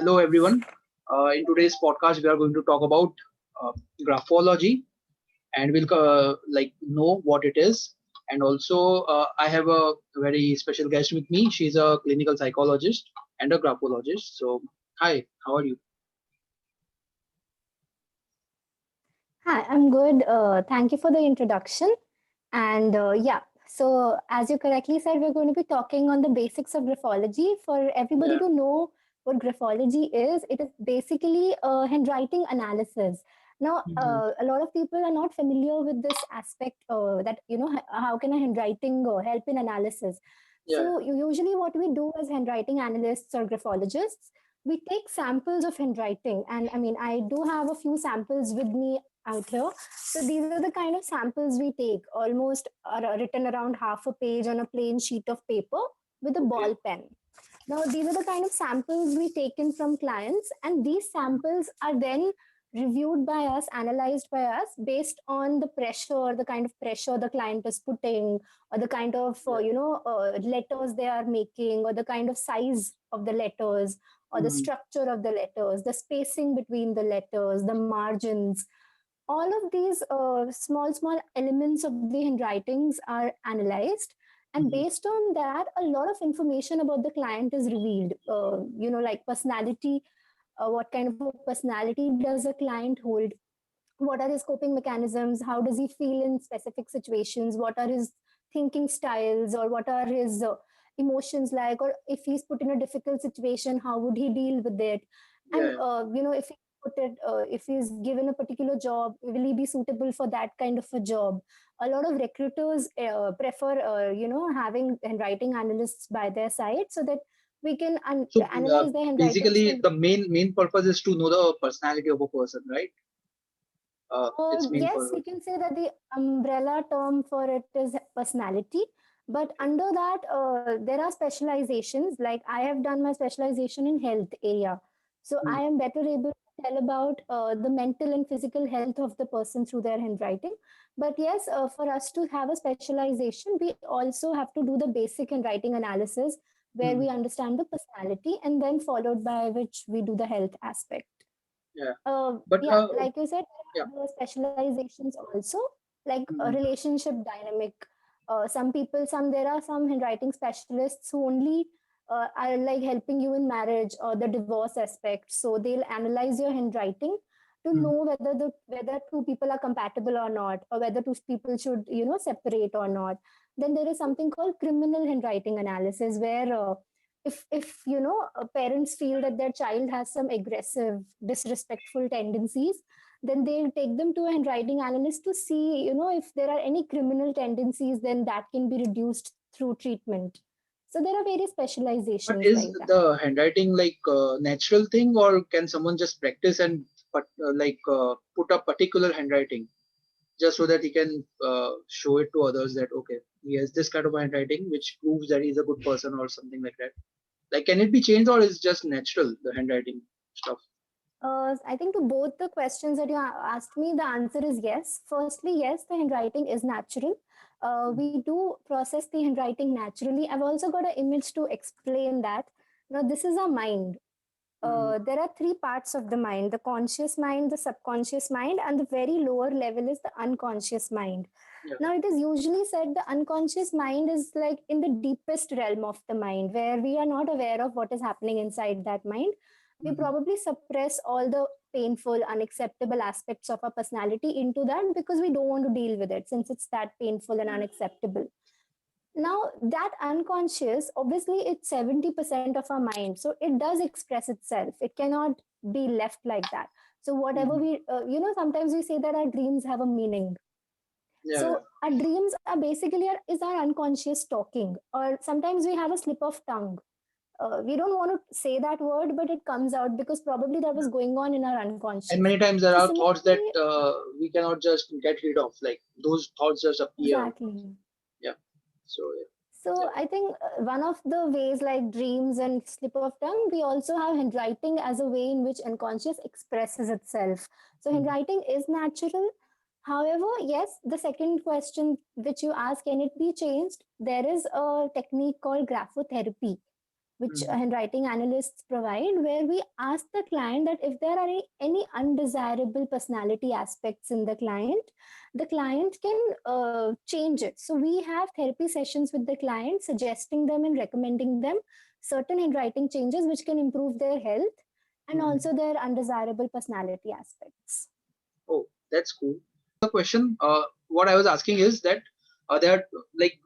Hello, everyone. In today's podcast, we are going to talk about uh, graphology, and we'll know what it is. And also, I have a very special guest with me. She's a clinical psychologist and a graphologist. So, hi, how are you? Hi, I'm good. Thank you for the introduction. And so as you correctly said, we're going to be talking on the basics of graphology. For everybody Yeah. to know what graphology is, it is basically handwriting analysis. Now, Hmm. a lot of people are not familiar with this aspect that, how can a handwriting help in analysis? Yeah. So, usually, what we do as handwriting analysts or graphologists, we take samples of handwriting. And I mean, I do have a few samples with me out here. So these are the kind of samples we take, almost written around half a page on a plain sheet of paper with a Okay. ball pen. Now, these are the kind of samples we taken from clients, and these samples are then reviewed by us, analyzed by us based on the pressure, the kind of pressure the client is putting, or the kind of Yeah. letters they are making, or the kind of size of the letters, or the Hmm. structure of the letters, the spacing between the letters, the margins. All of these small elements of the handwritings are analyzed, and Hmm. based on that a lot of information about the client is revealed, like personality. What kind of a personality does a client hold? What are his coping mechanisms? How does he feel in specific situations? What are his thinking styles, or what are his emotions like? Or if he's put in a difficult situation, how would he deal with it? And Yeah. if he put it if he's given a particular job, will he be suitable for that kind of a job? A lot of recruiters prefer having handwriting analysts by their side, so that we can So analyze their handwritings basically, to. the main purpose is to know the personality of a person, right? Its main Yes, we purpose. can say that the umbrella term for it is personality. But under that, there are specializations. Like I have done my specialization in health area. So Hmm. I am better able to tell about the mental and physical health of the person through their handwriting. But yes, for us to have a specialization, we also have to do the basic handwriting analysis where Hmm. we understand the personality, and then followed by which we do the health aspect. Yeah. But Yeah, like you said, yeah. there are other specializations also, like a Hmm. relationship dynamic. There are some handwriting specialists who only are like helping you in marriage or the divorce aspect. So they'll analyze your handwriting to Hmm. know whether two people are compatible or not, or whether two people should separate or not. Then there is something called criminal handwriting analysis, where if parents feel that their child has some aggressive, disrespectful tendencies, then they'll take them to a handwriting analyst to see, if there are any criminal tendencies, then that can be reduced through treatment. So there are various But specializations is like that. the handwriting like a natural thing, or can someone just practice and put a particular handwriting just so that he can show it to others that okay, he has this kind of handwriting which proves that he's a good person or something like that. Like, can it be changed or is just natural the handwriting stuff? I think to both the questions that you asked me, the answer is yes. Firstly, yes, the handwriting is natural. Mhm. We do process the handwriting naturally. I've also got an image to explain that. Now, this is our mind. Mhm. There are three parts of the mind: the conscious mind, the subconscious mind, and the very lower level is the unconscious mind. Yeah. Now, it is usually said the unconscious mind is like in the deepest realm of the mind, where we are not aware of what is happening inside that mind. We Mhm. probably suppress all the painful, unacceptable aspects of our personality into that because we don't want to deal with it, since it's that painful and Yeah. unacceptable. Now, that unconscious, obviously, it's 70% of our mind. So it does express itself. It cannot be left like that. So, whatever Mhm. sometimes we say that our dreams have a meaning. Yeah. Yeah. So, our dreams are basically is our unconscious talking, or sometimes we have a slip of tongue. We don't want to say that word, but it comes out because probably that was Yeah. going on in our And unconscious. many times there So, are thoughts that similarly, we cannot just get rid of. Like those thoughts just appear. exactly. Yeah. So yeah. So Yeah. I think one of the ways, like dreams and slip of tongue, we also have handwriting as a way in which unconscious expresses itself. So Mhm. handwriting is natural. However, yes, the second question which you ask, can it be changed? There is a technique called graphotherapy, which Mhm. handwriting analysts provide, where we ask the client that if there are any undesirable personality aspects in the client can change it. So we have therapy sessions with the client, suggesting them and recommending them certain handwriting changes which can improve their health and Mhm. also their undesirable personality aspects. Oh, that's cool. The question, what I was asking is that there, like,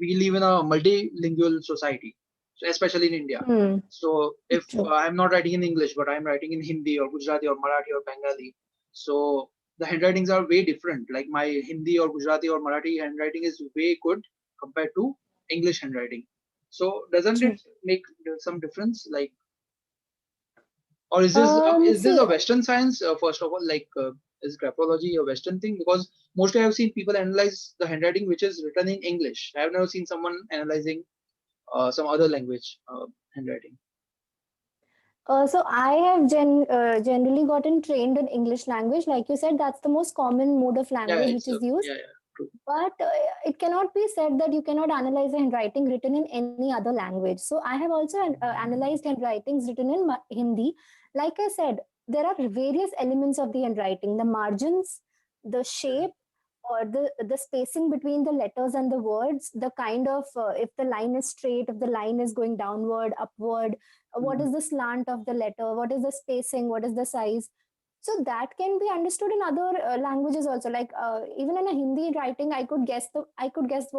we live in a multilingual society, so especially in India. Hmm. So if True. I'm not writing in English, but I'm writing in Hindi or Gujarati or Marathi or Bengali, so the handwritings are way different. Like my Hindi or Gujarati or Marathi handwriting is way good compared to English handwriting. So doesn't it True. make some difference? Like, or is this See, a Western science? First of all, like is graphology a Western thing? Because mostly I've seen people analyze the handwriting which is written in English. I've never seen someone analyzing some other language handwriting. so I have generally gotten trained in English language. Like you said, that's the most common mode of Yeah, language which it's is used. yeah, true. But it cannot be said that you cannot analyze a handwriting written in any other language. So I have also analyzed handwritings written in Hindi. Like I said, there are various elements of the handwriting: the margins, the shape, or the spacing between the letters and the words, the kind of if the line is straight, if the line is going downward, upward, what Mhm. is the slant of the letter, what is the spacing, what is the size. So that can be understood in other languages also. Like even in a Hindi writing, I could guess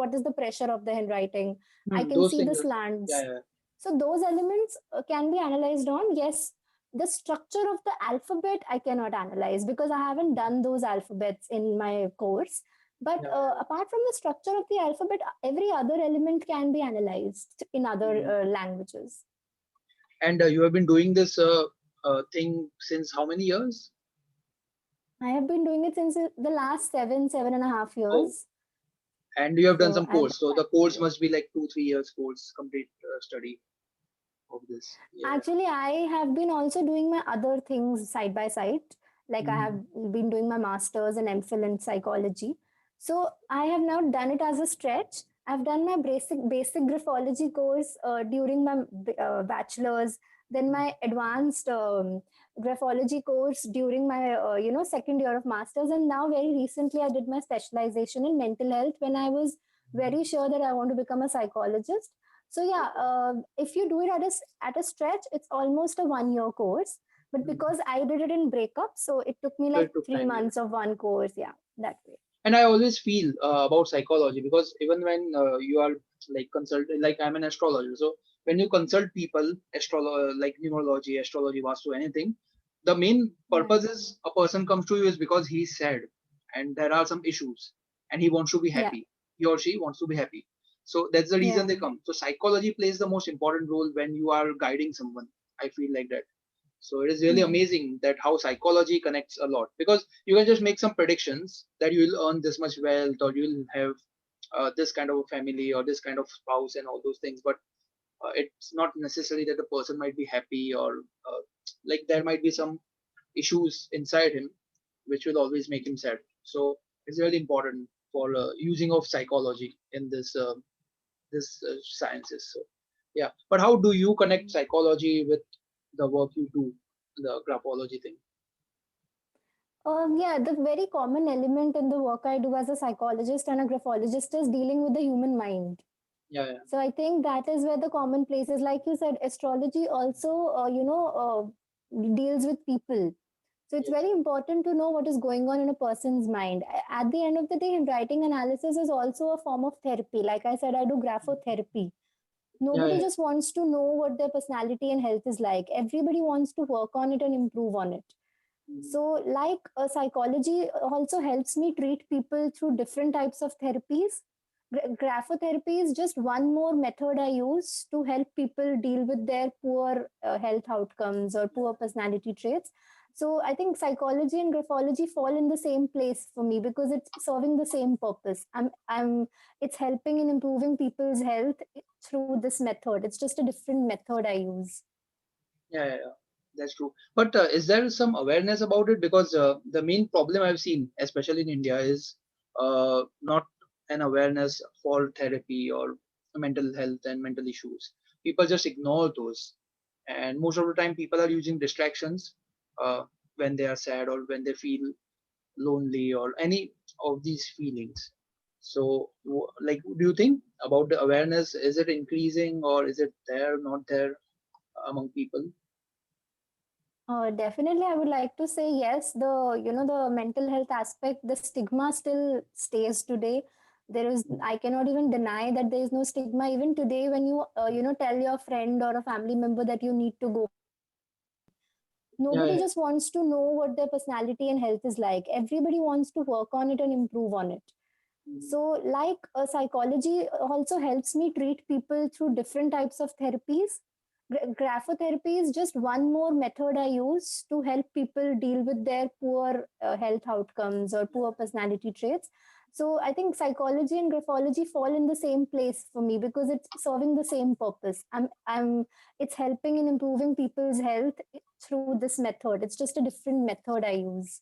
what is the pressure of the handwriting. I can Those see the things. slants. Yeah. So those elements can be analyzed on. Yes, the structure of the alphabet I cannot analyze because I haven't done those alphabets in my course. But Yeah. apart from the structure of the alphabet, every other element can be analyzed in other Mhm. languages. And you have been doing this thing since how many years? I have been doing it since the last 7.5 Oh, years. and you have done So some I've course. So the course must be like 2 3 years course, complete study of this. Yeah. actually I have been also doing my other things side by side. Like I Mhm. have been doing my masters and MPhil in psychology. So I have now done it as a stretch. I've done my basic graphology course during my bachelor's, then my advanced graphology course during my second year of masters, and now very recently I did my specialization in mental health when I was very sure that I want to become a psychologist. So yeah, if you do it at a stretch, it's almost a 1 year course. But Mhm. because I did it in breakup, so it took me So like it took three time. Yeah. months of one course. Yeah, that way. And I always feel about psychology because even when you are like consult, like I'm an astrologer, so when you consult people, like numerology, astrology, vastu, anything, the main Yeah, purpose is a person comes to you is because he's sad and there are some issues and he wants to be yeah, happy. He or she wants to be happy. So that's the reason yeah. they come. So psychology plays the most important role when you are guiding someone. I feel like that. So it is really Hmm. amazing that how psychology connects a lot because you can just make some predictions that you will earn this much wealth or you will have this kind of a family or this kind of spouse and all those things. But it's not necessary that the person might be happy or like there might be some issues inside him which will always make him sad. So it's really important for using of psychology in this sciences. So yeah, but how do you connect psychology with the work you do, the graphology thing? Yeah, the very common element in the work I do as a psychologist and a graphologist is dealing with the human mind. Yeah, So I think that is where the common place is. Like you said, astrology also, deals with people. So it's yes. very important to know what is going on in a person's mind. At the end of the day, writing analysis is also a form of therapy. Like I said, I do graphotherapy. Yeah, Nobody yeah. just wants to know what their personality and health is like. Everybody wants to work on it and improve on it. Mhm. So, like psychology also helps me treat people through different types of therapies. Graphotherapy is just one more method I use to help people deal with their poor health outcomes or poor personality traits. So, I think psychology and graphology fall in the same place for me because it's serving the same purpose. It's helping in improving people's health through this method. It's just a different method I use. Yeah. That's true. But is there some awareness about it? Because the main problem I've seen, especially in India, is not an awareness for therapy or mental health and mental issues. people just ignore those. And most of the time, people are using distractions uh, when they are sad or when they feel lonely or any of these feelings. So, like, do you think about the awareness? Is it increasing or is it there, not there among people? Definitely, I would like to say yes. The mental health aspect, the stigma still stays today. I cannot even deny that there is no stigma. Even today, when you tell your friend or a family member that you need to go, Yeah, nobody yeah. just wants to know what their personality and health is like. Everybody wants to work on it and improve on it. Mm. So, like psychology also helps me treat people through different types of therapies. Graphotherapy is just one more method I use to help people deal with their poor health outcomes or poor personality traits. So, I think psychology and graphology fall in the same place for me because it's serving the same purpose. It's helping in improving people's health through this method. It's just a different method I use.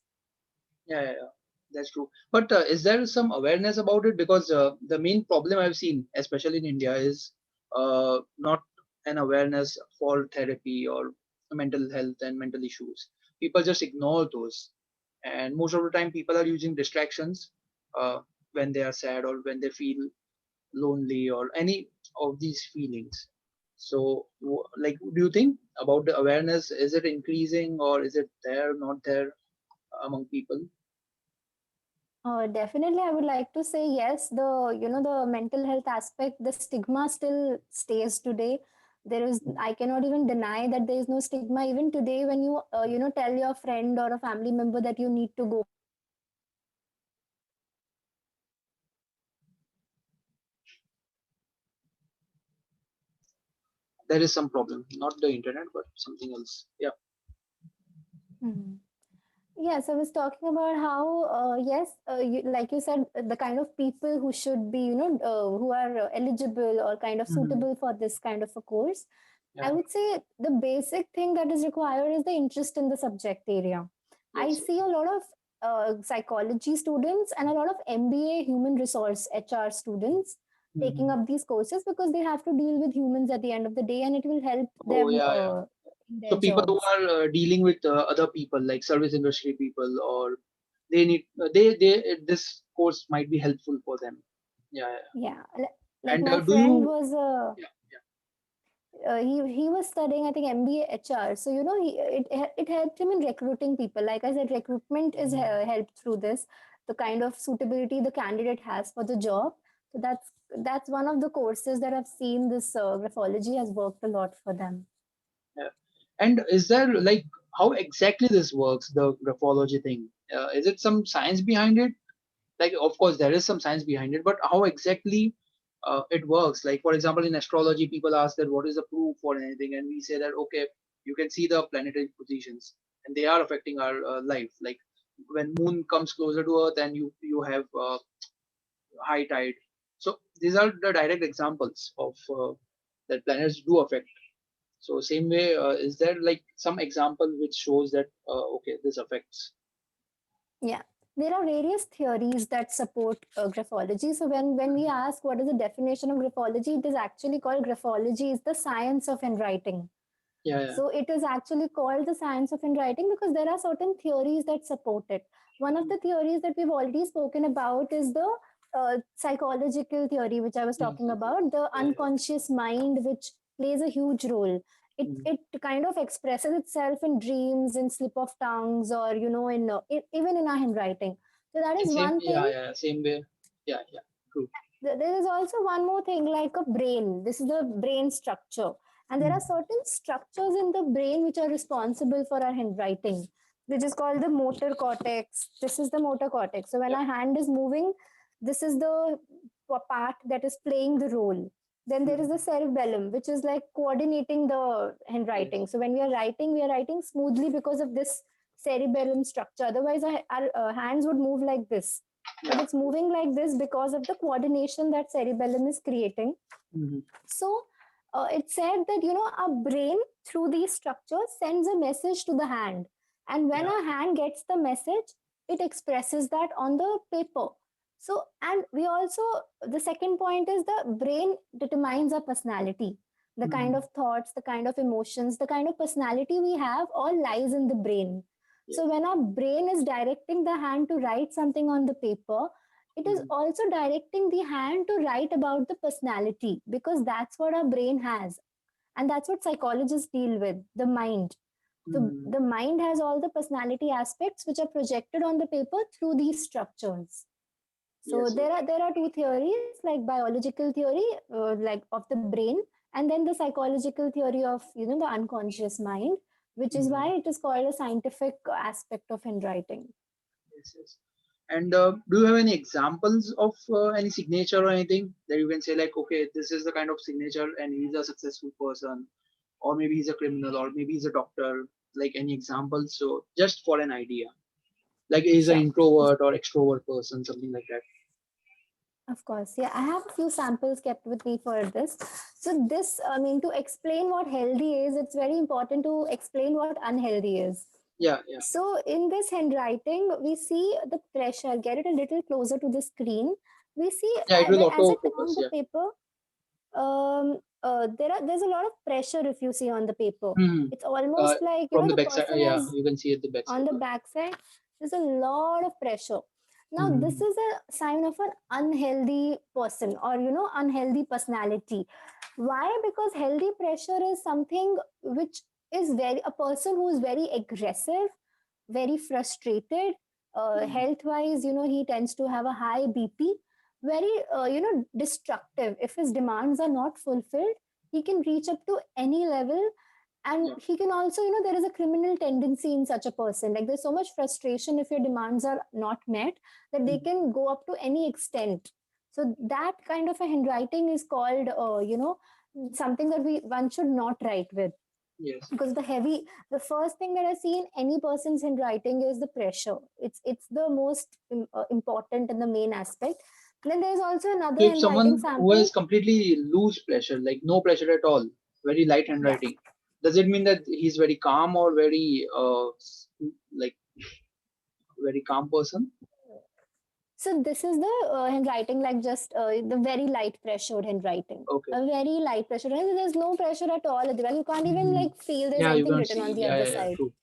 Yeah, yeah, yeah. That's true. But is there some awareness about it? Because the main problem I've seen, especially in India, is not an awareness for therapy or mental health and mental issues. People just ignore those. And most of the time, people are using distractions uh, when they are sad or when they feel lonely or any of these feelings. So, like, do you think about the awareness? Is it increasing or is it there, not there among people? Definitely, I would like to say yes. The mental health aspect, the stigma still stays today. I cannot even deny that there is no stigma. Even today, when you tell your friend or a family member that you need to go, There is some problem, not the internet, but something else. Yeah. Mhm. Yes, I was talking about how, yes, like you said, the kind of people who should be, who are eligible or kind of Hmm. suitable for this kind of a course. I Yeah. would say the basic thing that is required is the interest in the subject area. I Yes. see a lot of psychology students and a lot of MBA human resource HR students taking Hmm. up these courses because they have to deal with humans at the end of the day and it will help Oh, them yeah, yeah. in So their people who jobs. are dealing with other people, like service industry people, or they need this course might be helpful for them. Yeah, yeah. Yeah, like And my do friend you? was Yeah, yeah. he was studying I think MBA HR. So it helped him in recruiting people. Like I said, recruitment is helped through this. The kind of suitability the candidate has for the job. So that's one of the courses that I've seen. This graphology has worked a lot for them. Yeah. And is there like how exactly this works, the graphology thing? Is it some science behind it? Like, of course there is some science behind it, but how exactly it works? Like, for example, in astrology, people ask that what is the proof for anything, and we say that okay, you can see the planetary positions and they are affecting our life. Like when moon comes closer to earth and you have high tide. So these are the direct examples of that planets do affect. So same way, is there like some example which shows that okay, this affects? Yeah, there are various theories that support graphology. So when we ask what is the definition of graphology, it is actually called graphology is the science of handwriting. Yeah, yeah. So it is actually called the science of handwriting because there are certain theories that support it. One of the theories that we've already spoken about is the psychological theory, which I was talking Mhm. about, the Yeah, yeah. unconscious mind, which plays a huge role. Mhm. It kind of expresses itself in dreams, in slip of tongues, or even in our handwriting. So that And is same, one yeah, thing. yeah, same way. Yeah, yeah, true. There is also one more thing like a brain. This is the brain structure. And there are Mhm. certain structures in the brain which are responsible for our handwriting, which is called the motor cortex. This is the motor cortex. So when Yeah. our hand is moving, this is the part that is playing the role. Then there is Mhm. the cerebellum, which is like coordinating the Yes. handwriting. So when we are writing smoothly because of this cerebellum structure. Otherwise, our hands would move like this, but Yeah. it's moving like this because of the coordination that cerebellum is creating. Mhm. So it said that our brain through these structures sends a message to the hand, and when Yeah. our hand gets the message, it expresses that on the paper. So, and we also, the second point is the brain determines our personality. The kind of thoughts, the kind of emotions, the kind of personality we have all lies in the brain. Yes. So when our brain is directing the hand to write something on the paper, it is also directing the hand to write about the personality, because that's what our brain has. And that's what psychologists deal with, the mind. So the mind has all the personality aspects which are projected on the paper through these structures. So Yes, yes. there are two theories, like biological theory, like of the brain, and then the psychological theory of the unconscious mind, which is why it is called a scientific aspect of handwriting. Yes, yes. And do you have any examples of any signature or anything that you can say, like, okay, this is the kind of signature and he's a successful person, or maybe he's a criminal, or maybe he's a doctor, like any examples? So just for an idea, like he's an Sure. introvert or extrovert person, something like that. Of course, yeah. I have a few samples kept with me for this. So this, I mean, to explain what healthy is, it's very important to explain what unhealthy is. Yeah, yeah, So in this handwriting, we see the pressure. Get it a little closer to the screen. We see yeah. It will as auto it on focus. the Yeah. paper, there's a lot of pressure if you see on the paper. Hmm. It's almost like From the the backside, person yeah, has you can see at the on backside. the Yeah. backside, there's a lot of pressure. Now, this Hmm. is a sign of an unhealthy person, or unhealthy personality. Why? Because healthy pressure is something which is very a person who is very aggressive, very frustrated, health wise, he tends to have a high BP, very destructive. If his demands are not fulfilled, he can reach up to any level. And Yeah. he can also, there is a criminal tendency in such a person. Like, there's so much frustration if your demands are not met, that they Mhm. can go up to any extent. So that kind of a handwriting is called something that one should not write with. Yes. Because the first thing that I see in any person's handwriting is the pressure. It's the most important and the main aspect. Then there's also So another if handwriting someone who sample. has completely loose pressure, like no pressure at all, very light Yeah. handwriting, does it mean that he's very calm or very like very calm person? So this is the handwriting, like just the very light pressured handwriting. Okay. A very light pressure. And there's no pressure at all at the back. You can't even Mhm. like feel there's Yeah, you anything can written on see. the Yeah, other yeah, yeah. side. True.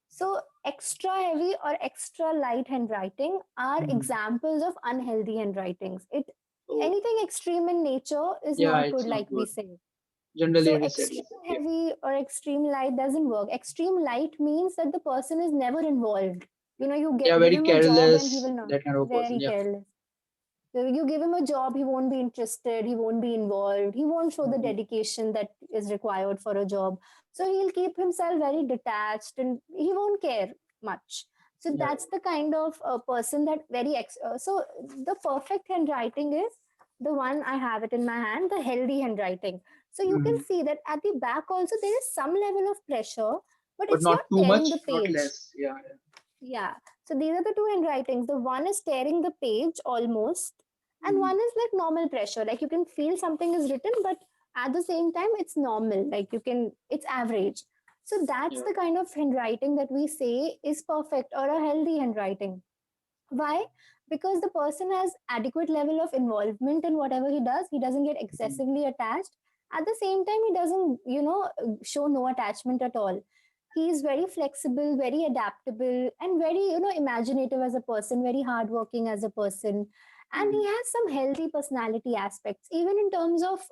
So extra heavy or extra light handwriting are Mhm. examples of unhealthy handwritings. Oh, Anything extreme in nature is yeah, not it's good, not like we good. say. Generally, So it is said extreme like that. Yeah. heavy or extreme light doesn't work. Extreme light means that the person is never involved. You Yeah, give very him a job and he careless, will not. that kind of person. Very Yeah. careless. So you give him a job, he won't be interested, he won't be involved, he won't show the Mhm. dedication that is required for a job. So he'll keep himself very detached and he won't care much. So Yeah. that's the kind of person that so the perfect handwriting is the one I have it in my hand, the healthy handwriting. So you can Mhm. see that at the back also there is some level of pressure, but But it's not not too tearing the much, not page. less. Yeah. Yeah. Yeah. So these are the two handwritings. The one is tearing the page almost, and Mhm. one is like normal pressure. Like you can feel something is written, but at the same time, it's normal. It's average. So that's Yeah. the kind of handwriting that we say is perfect or a healthy handwriting. Why? Because the person has adequate level of involvement in whatever he does. He doesn't get Mhm. excessively attached. At the same time, he doesn't, show no attachment at all. He is very flexible, very adaptable, and very, imaginative as a person, very hardworking as a person. And he Mhm. has some healthy personality aspects. Even in terms of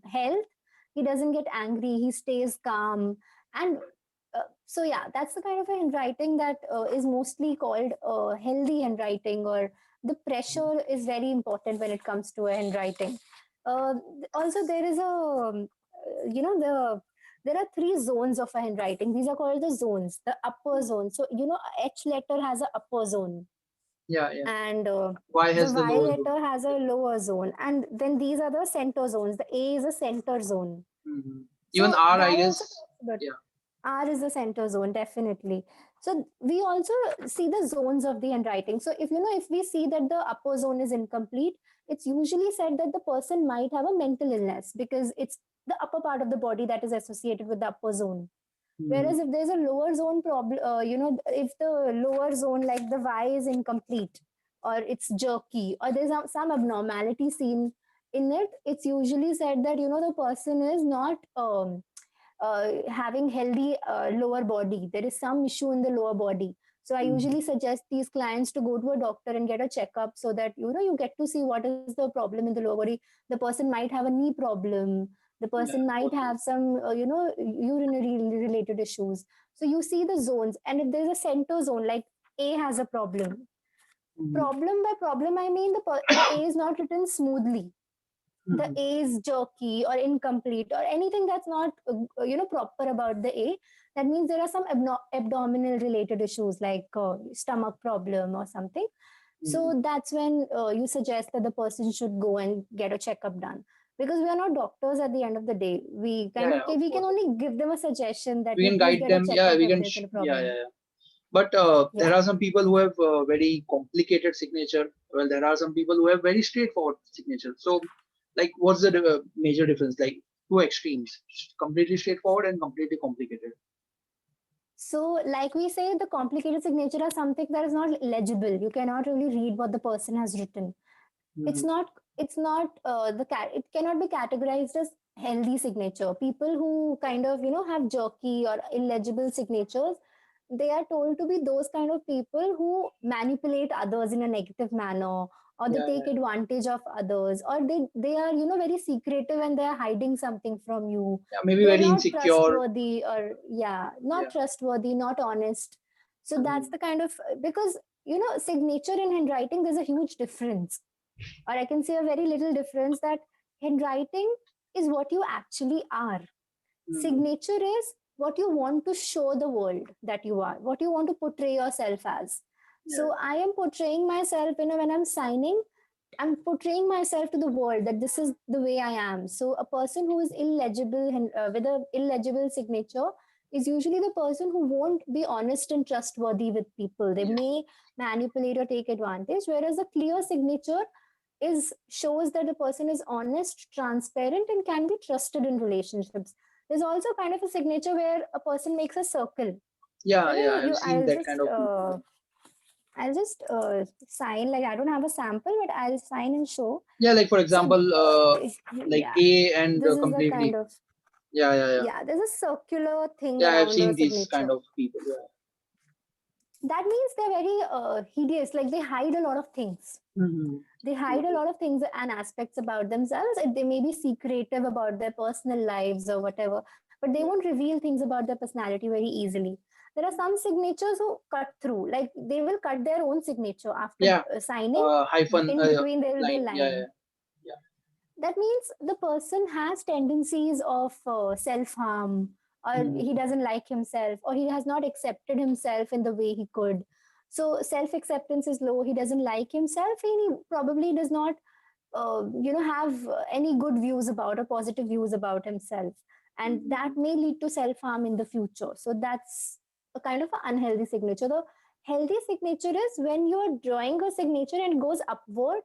health, he doesn't get angry, he stays calm. And so yeah, that's the kind of a handwriting that is mostly called healthy handwriting, or the pressure is very important when it comes to a handwriting. uh, Also there is a there are three zones of a handwriting. These are called the zones, the upper zone. So H letter has a upper zone, Yeah, yeah. and Why the has the Y lower zone? letter has a lower zone, and then these are the center zones. The A is a center zone. Mhm. Even So R, I that also guess. talks about Yeah. R is the center zone, definitely. So we also see the zones of the handwriting. So if we see that the upper zone is incomplete, it's usually said that the person might have a mental illness, because it's the upper part of the body that is associated with the upper zone. Mhm. Whereas if there's a lower zone problem, if the lower zone, like the Y, is incomplete, or it's jerky, or there's some abnormality seen in it, it's usually said that, you know, the person is not having healthy lower body. There is some issue in the lower body. So I usually suggest these clients to go to a doctor and get a checkup, so that, you know, you get to see what is the problem in the lower body. The person might have a knee problem. The Yeah, person might totally. have some, you know, urinary related issues. So you see the zones, and if there's a center zone, like A has a problem. Mhm. Problem by problem, I mean the A is not written smoothly. The Mhm. A is jerky or incomplete or anything that's not, you know, proper about the A. That means there are some abdominal related issues, like stomach problem or something. Mhm. So that's when you suggest that the person should go and get a checkup done, because we are not doctors at the end of the day. We Yeah, kind of, yeah, of we can course. only give them a suggestion that We you can please guide get a them. Yeah, checkup we if can. there's a Yeah, problem. yeah, yeah. But there Yeah. are some people who have very complicated signature. Well, there are some people who have very straightforward signature. So, like, what's the major difference? Like, two extremes: completely straightforward and completely complicated. So, like we say, the complicated signature are something that is not legible. You cannot really read what the person has written. It's Mhm. not. It's not it cannot be categorized as healthy signature. People who kind of, you know, have jerky or illegible signatures, they are told to be those kind of people who manipulate others in a negative manner, or they Yeah, take yeah, advantage of others, or they are, you know, very secretive and they are hiding something from you. yeah. Maybe They are very not insecure. trustworthy, or yeah, not Yeah. trustworthy, not honest. So that's Mhm. the kind of, because, you know, signature in handwriting, there's a huge difference, or I can say a very little difference, that handwriting is what you actually are. Mhm. Signature is what you want to show the world that you are, what you want to portray yourself as. Yeah. So I am portraying myself, you know, when I'm signing, I'm portraying myself to the world that this is the way I am. So a person who is illegible and with a illegible signature is usually the person who won't be honest and trustworthy with people. They Yeah. may manipulate or take advantage, whereas a clear signature is shows that the person is honest, transparent, and can be trusted in relationships. There's also kind of a signature where a person makes a circle. So Yeah, you yeah. know, I've you seen that kind of people. I'll just sign, like I don't have a sample, but I'll sign and show. Yeah, like for So example, like yeah, A and this is the kind completely. of, Yeah, yeah, yeah. yeah. There's a circular thing Yeah, I've around a seen these kind signature. of people. Yeah. That means they're very hideous. Like they hide a lot of things. Mhm. They hide a Totally. lot of things and aspects about themselves. They may be secretive about their personal lives or whatever, but they Yeah. won't reveal things about their personality very easily. There are some signatures who cut through, like they will cut their own signature after Yeah. signing. Hyphen In between, there will be a line. Yeah, yeah, line. yeah. That means the person has tendencies of self harm, or he Mhm. doesn't like himself, or he has not accepted himself in the way he could. So self acceptance is low. He doesn't like himself, and he probably does not you know, have any good views about or positive views about himself, and that Mhm. may lead to self harm in the future. So that's a kind of an unhealthy signature. The healthy signature is when you are drawing a signature and it goes upward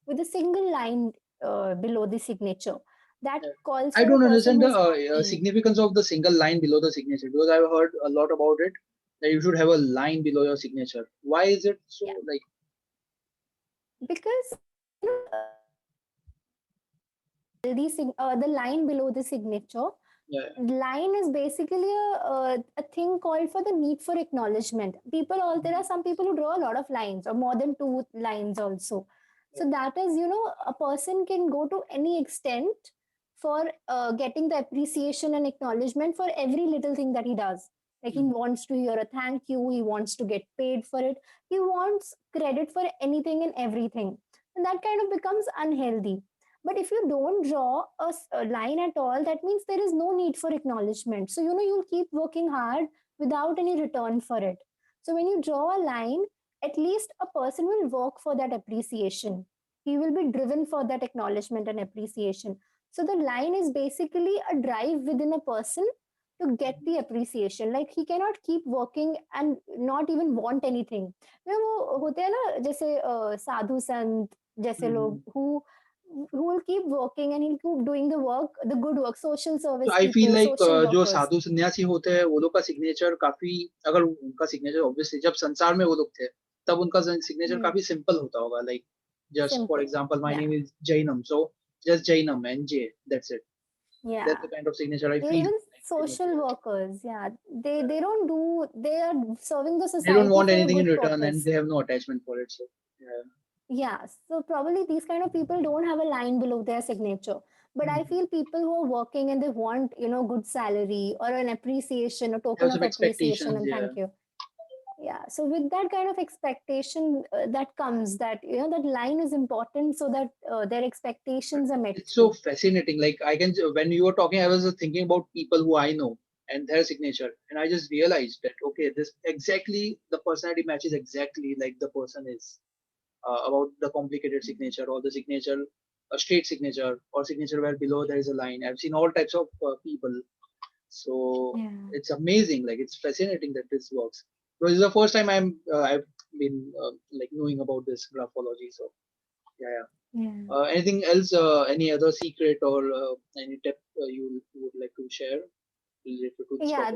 with a single line below the signature. That Yeah. calls I for a don't person understand who the is happy. significance of the single line below the signature, because I've heard a lot about it that you should have a line below your signature. Why is it so Yeah, like? because you know, the line below the signature, Yeah. line is basically a thing called for the need for acknowledgement. People, all there are Mhm. some people who draw a lot of lines or more than two lines also. Yeah. So that is, you know, a person can go to any extent for getting the appreciation and acknowledgement for every little thing that he does. Like he Mhm. wants to hear a thank you, he wants to get paid for it, he wants credit for anything and everything, and that kind of becomes unhealthy. But if you don't draw a line at all, that means there is no need for acknowledgement. So, you know, you'll keep working hard without any return for it. So, when you draw a line, at least a person will work for that appreciation. He will be driven for that acknowledgement and appreciation. So, the line is basically a drive within a person to get the appreciation. Like he cannot keep working and not even want anything. You know, वो होते हैं ना, जैसे साधु संत जैसे लोग Mhm. who will keep working and he'll keep doing the work, the good work, social तो service I feel people, like social जो workers. साधु सन्यासी होते हैं वो लोग का सिग्नेचर काफी, अगर उनका सिग्नेचर ऑब्वियसली जब संसार में वो लोग थे तब उनका सिग्नेचर Hmm. काफी सिंपल होता होगा, like just for Simple. Example my Yeah. Name is Jainam, so just Jainam, NJ. That's it. Yeah. That's the kind of signature I feel. Even social workers, yeah, they don't do. They are serving the They don't society want for a anything in good return, and purpose. they have no attachment for it. So yeah. Yeah, so probably these kind of people don't have a line below their signature. But I Mhm. feel people who are working and they want, good salary or an appreciation, a Have token of some appreciation expectations. and Yeah. thank you. Yeah, so with that kind of expectation that comes, that that line is important so that their expectations are met It's so too. fascinating. Like when you were talking, I was just thinking about people who I know and their signature, and I just realized that okay, this exactly the personality matches exactly like the person is about the complicated signature or the signature, a straight signature or signature where below there is a line. I've seen all types of people, so Yeah, it's amazing. Like it's fascinating that this works. So this is the first time I've been like knowing about this graphology. So yeah, yeah. yeah. Anything else? Any other secret or any tip you would like to share related to this Yeah, topic?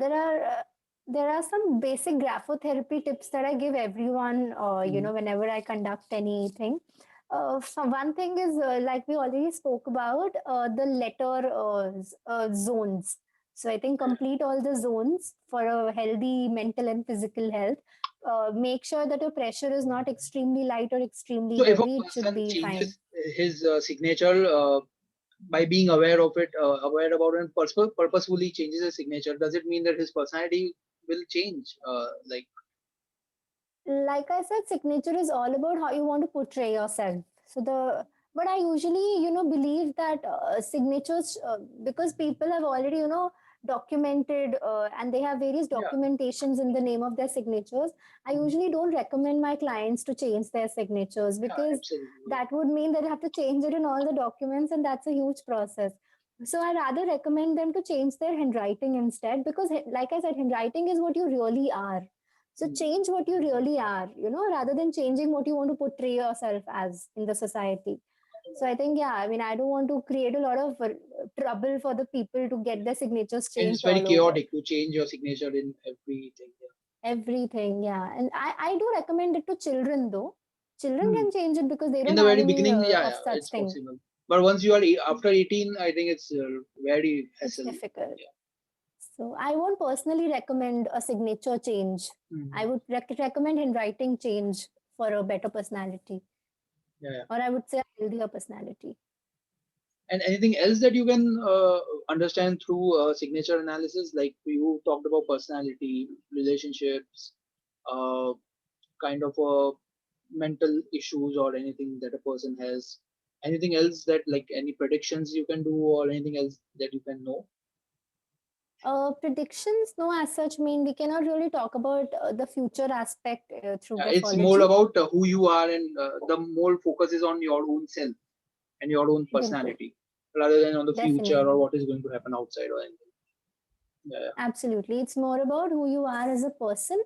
there are some basic graphotherapy tips that I give everyone, Mhm. whenever I conduct anything. So one thing is, like we already spoke about, the letter zones. So I think complete all the zones for a healthy mental and physical health. Make sure that your pressure is not extremely light or extremely So if a heavy. It should person be fine. changes his signature by being aware of it, aware about it, and purposefully changes his signature, does it mean that his personality will change? Like I said, signature is all about how you want to portray yourself. But I usually, believe that signatures, because people have already, documented and they have various Yeah, documentations in the name of their signatures. I mhm, usually don't recommend my clients to change their signatures yeah, because absolutely. that would mean that they have to change it in all the documents, and that's a huge process. So I rather recommend them to change their handwriting instead because, like I said, handwriting is what you really are. So Mhm. change what you really are, rather than changing what you want to portray yourself as in the society. So I think, yeah, I mean, I don't want to create a lot of trouble for the people to get their signatures And it's changed very all over. chaotic to change your signature in everything. Everything, yeah. And I do recommend it to children though. Children Yeah. can change it because they In don't the have very any beginning, yeah, of yeah, such it's thing. possible. But once you are after 18, I think it's very It's hassle. difficult. Yeah. So I won't personally recommend a signature change. I Mhm. would recommend handwriting change for a better personality, Yeah, yeah. or I would say a healthier personality. And anything else that you can understand through signature analysis? Like you talked about personality, relationships, uh, kind of mental issues or anything that a person has. Anything else that like any predictions you can do or anything else that you can know? Predictions, no, as such, mean we cannot really talk about the future aspect through It's more graphology. about who you are, and the more focus is on your own self and your own Bilkul. personality rather than on the future or Definitely. what is going to happen outside or anything. Yeah, Absolutely. It's more about who you are as a person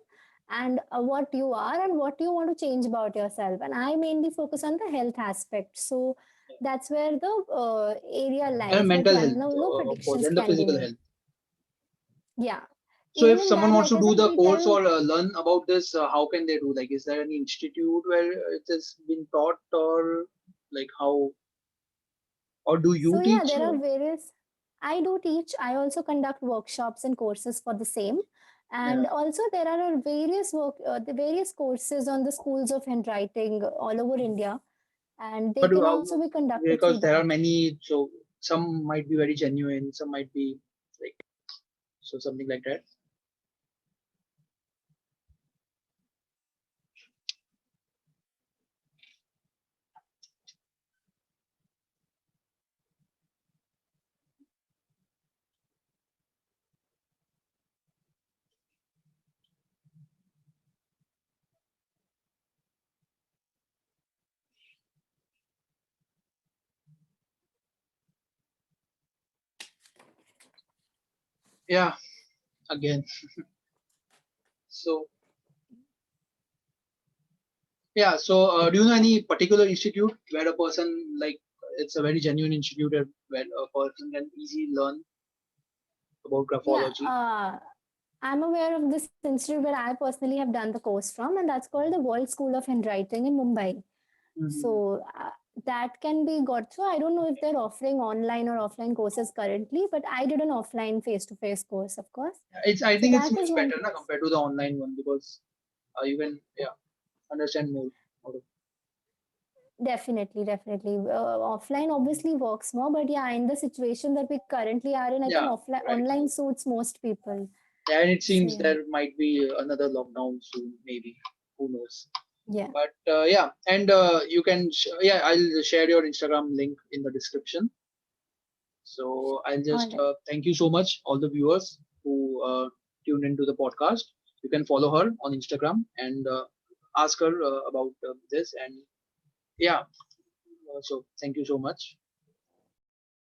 and what you are and what you want to change about yourself. And I mainly focus on the health aspect. So yeah. that's where the area And lies. But mental yeah, health, no of course, predictions and the can be physical made. health. Yeah. So Even if in someone that, wants like to I do said, the we course tell. or learn about this, how can they do? Like, is there any institute where it has been taught, or like how, or do you So yeah, teach? there are various. I do teach. I also conduct workshops and courses for the same, Yeah, and also there are the various courses on the schools of handwriting all over India, and they but can also be conducted through because there are that. many, so some might be very genuine, some might be like so something like that. Yeah, again. So yeah, so do you know any particular institute where a person like it's a very genuine institute where a person can easily learn about Yeah, graphology? I'm aware of this institute where I personally have done the course from, and that's called the World School of Handwriting in Mumbai. Mhm. So that can be got. So I don't know if they're offering online or offline courses currently, but I did an offline face-to-face course, of course. I So think it's that is much one better na, place. compared to the online one, because you can understand more out of. Definitely, definitely. Offline obviously works more, but yeah, in the situation that we currently are in, I think Yeah, offline right. online suits most people. And it So seems yeah, there might be another lockdown soon, maybe. Who knows? yeah. But yeah, and you can, I'll share your Instagram link in the description. So I'll All just right. thank you so much, all the viewers who tuned into the podcast. You can follow her on Instagram and ask her about this. And yeah, so thank you so much.